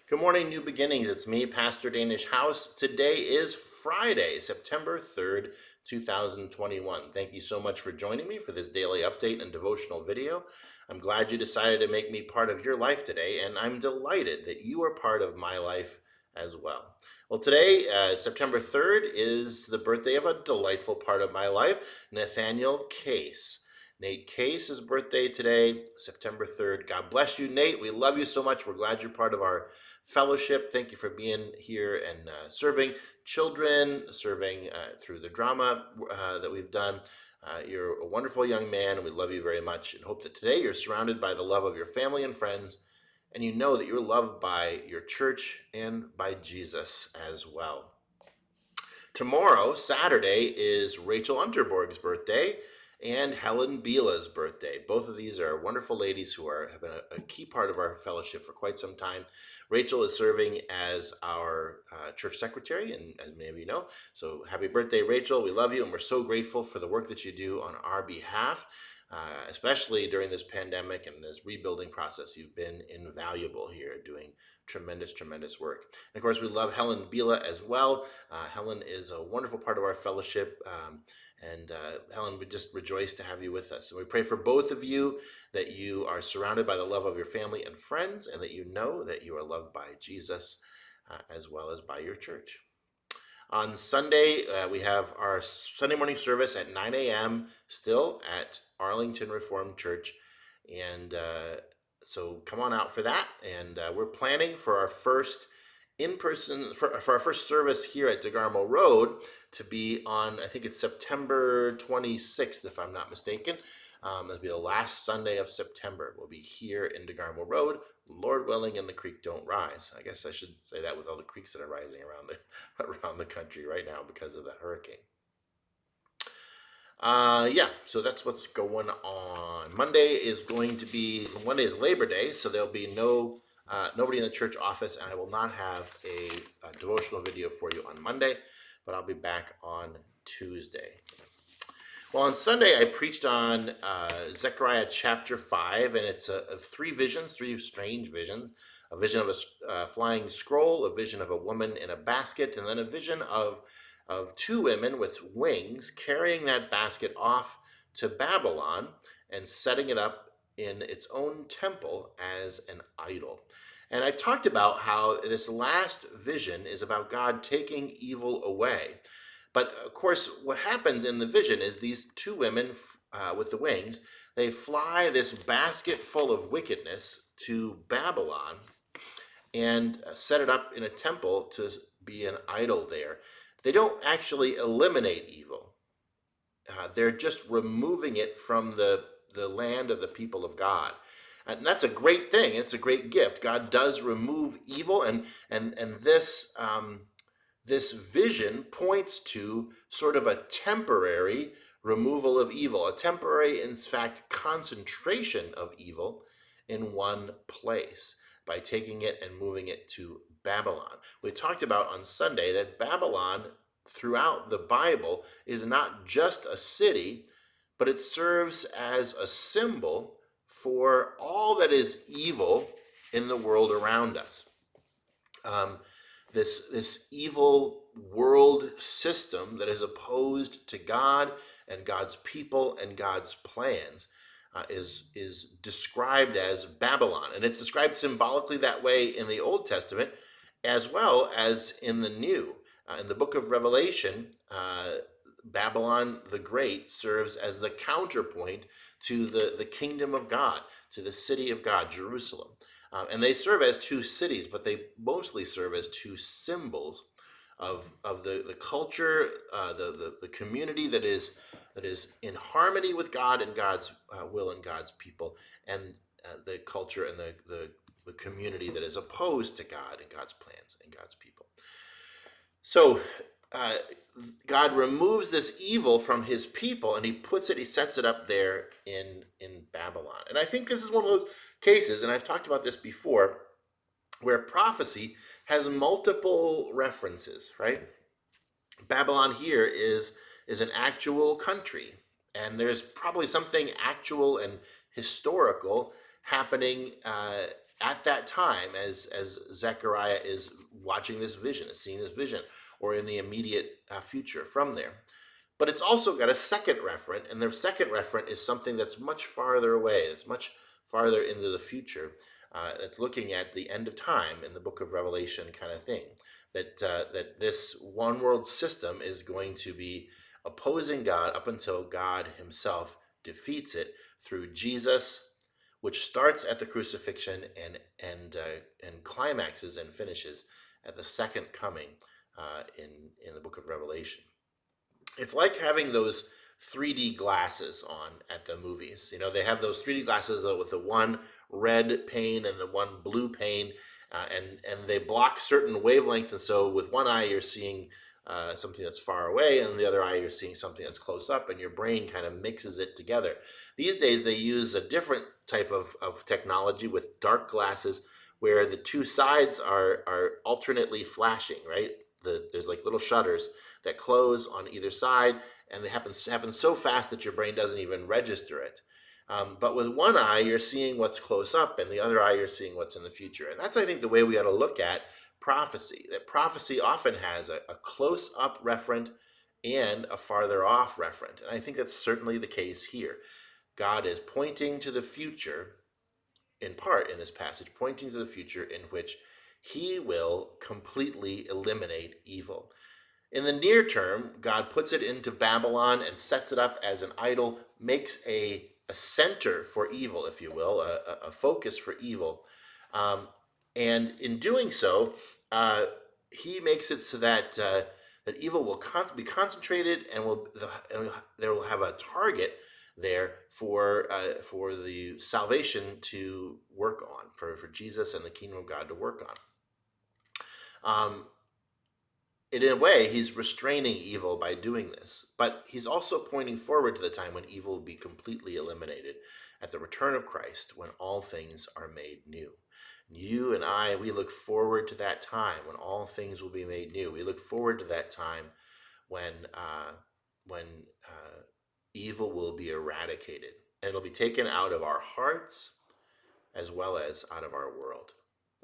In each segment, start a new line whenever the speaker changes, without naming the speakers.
Good morning, New Beginnings. It's me, Pastor Danish House. Today is Friday, September 3rd, 2021. Thank you so much for joining me for this daily update and devotional video. I'm glad you decided to make me part of your life today, and I'm delighted that you are part of my life as well. Well, today, September 3rd, is the birthday of a delightful part of my life, Nathaniel Case. Nate Case's birthday today, September 3rd. God bless you, Nate. We love you so much. We're glad you're part of our fellowship. Thank you for being here and serving children, serving through the drama that we've done. You're a wonderful young man, and we love you very much, and hope that today you're surrounded by the love of your family and friends, and you know that you're loved by your church and by Jesus as well. Tomorrow, Saturday, is Rachel Unterborg's birthday and Helen Biela's birthday. Both of these are wonderful ladies who have been a key part of our fellowship for quite some time. Rachel is serving as our church secretary, and as many of you know, so happy birthday, Rachel. We love you, and we're so grateful for the work that you do on our behalf. Especially during this pandemic and this rebuilding process, you've been invaluable here, doing tremendous, tremendous work. And of course, we love Helen Biela as well. Helen is a wonderful part of our fellowship, and Helen, we just rejoice to have you with us. And we pray for both of you that you are surrounded by the love of your family and friends, and that you know that you are loved by Jesus as well as by your church. On Sunday, we have our Sunday morning service at 9 a.m. still at Arlington Reformed Church. And so come on out for that. And we're planning for our first in-person, for our first service here at DeGarmo Road to be on, I think it's September 26th, if I'm not mistaken. It'll be the last Sunday of September. We'll be here in DeGarmo Road, Lord willing, and the creek don't rise. I guess I should say that with all the creeks that are rising around the country right now because of the hurricane. So that's what's going on. Monday is Labor Day, so there'll be nobody in the church office, and I will not have a devotional video for you on Monday, but I'll be back on Tuesday. Well, on Sunday, I preached on Zechariah chapter 5, and it's three strange visions. A vision of a flying scroll, a vision of a woman in a basket, and then a vision of two women with wings carrying that basket off to Babylon and setting it up in its own temple as an idol. And I talked about how this last vision is about God taking evil away. But of course, what happens in the vision is these two women with the wings, they fly this basket full of wickedness to Babylon and set it up in a temple to be an idol there. They don't actually eliminate evil. They're just removing it from the land of the people of God. And that's a great thing. It's a great gift. God does remove evil, and this vision points to sort of a temporary removal of evil, a temporary, in fact, concentration of evil in one place by taking it and moving it to Babylon. We talked about on Sunday that Babylon, throughout the Bible, is not just a city, but it serves as a symbol for all that is evil in the world around us. This evil world system that is opposed to God and God's people and God's plans is described as Babylon. And it's described symbolically that way in the Old Testament as well as in the New. In the book of Revelation, Babylon the Great serves as the counterpoint to the kingdom of God, to the city of God, Jerusalem. And they serve as two cities, but they mostly serve as two symbols of the culture, the community that is in harmony with God and God's will and God's people, and the culture and the community that is opposed to God and God's plans and God's people. So God removes this evil from his people, and he sets it up there in Babylon. And I think this is one of those cases, and I've talked about this before, where prophecy has multiple references, right? Babylon here is an actual country, and there's probably something actual and historical happening at that time, as Zechariah is watching this vision, is seeing this vision, or in the immediate future from there. But it's also got a second referent, and the second referent is something that's much farther away. It's much farther into the future. It's looking at the end of time in the book of Revelation, kind of thing. That this one world system is going to be opposing God up until God Himself defeats it through Jesus, which starts at the crucifixion and climaxes and finishes at the second coming in the book of Revelation. It's like having those 3D glasses on at the movies. You know, they have those 3D glasses with the one red pane and the one blue pane, and they block certain wavelengths. And so, with one eye, you're seeing something that's far away, and the other eye, you're seeing something that's close up, and your brain kind of mixes it together. These days, they use a different type of technology with dark glasses where the two sides are alternately flashing, right? There's like little shutters that close on either side, and they happen so fast that your brain doesn't even register it. But with one eye, you're seeing what's close up, and the other eye, you're seeing what's in the future. And that's, I think, the way we ought to look at prophecy. That prophecy often has a close up referent and a farther off referent. And I think that's certainly the case here. God is pointing to the future, in part in this passage, pointing to the future in which He will completely eliminate evil. In the near term, God puts it into Babylon and sets it up as an idol, makes a center for evil, if you will, a focus for evil. And in doing so, he makes it so that that evil will be concentrated, and there will have a target there for the salvation to work on, for Jesus and the kingdom of God to work on. In a way, he's restraining evil by doing this, but he's also pointing forward to the time when evil will be completely eliminated at the return of Christ, when all things are made new. You and I, we look forward to that time when all things will be made new. We look forward to that time when evil will be eradicated, and it'll be taken out of our hearts as well as out of our world.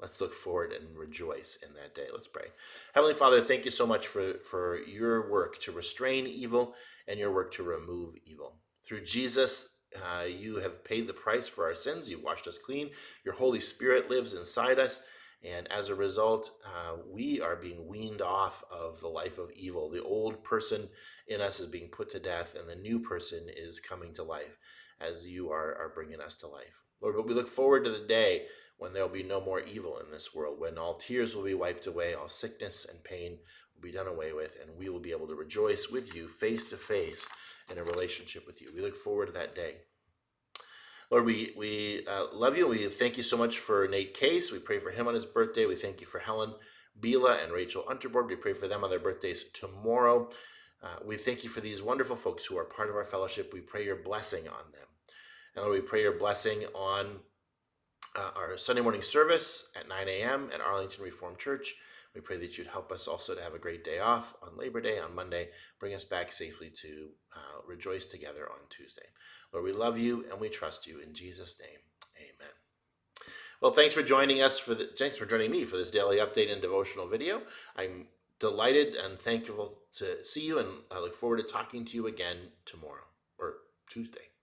Let's look forward and rejoice in that day. Let's pray. Heavenly Father, thank you so much for your work to restrain evil and your work to remove evil. Through Jesus, you have paid the price for our sins. You've washed us clean. Your Holy Spirit lives inside us. And as a result, we are being weaned off of the life of evil. The old person in us is being put to death, and the new person is coming to life as you are bringing us to life. Lord, but we look forward to the day when there will be no more evil in this world, when all tears will be wiped away, all sickness and pain will be done away with, and we will be able to rejoice with you face to face in a relationship with you. We look forward to that day. Lord, we love you. We thank you so much for Nate Case. We pray for him on his birthday. We thank you for Helen Bila and Rachel Unterborg. We pray for them on their birthdays tomorrow. We thank you for these wonderful folks who are part of our fellowship. We pray your blessing on them. And Lord, we pray your blessing on our Sunday morning service at 9 a.m. at Arlington Reformed Church. We pray that you'd help us also to have a great day off on Labor Day on Monday. Bring us back safely to rejoice together on Tuesday. Lord, we love you and we trust you. In Jesus' name, amen. Well, thanks for joining me for this daily update and devotional video. I'm delighted and thankful to see you, and I look forward to talking to you again tomorrow or Tuesday.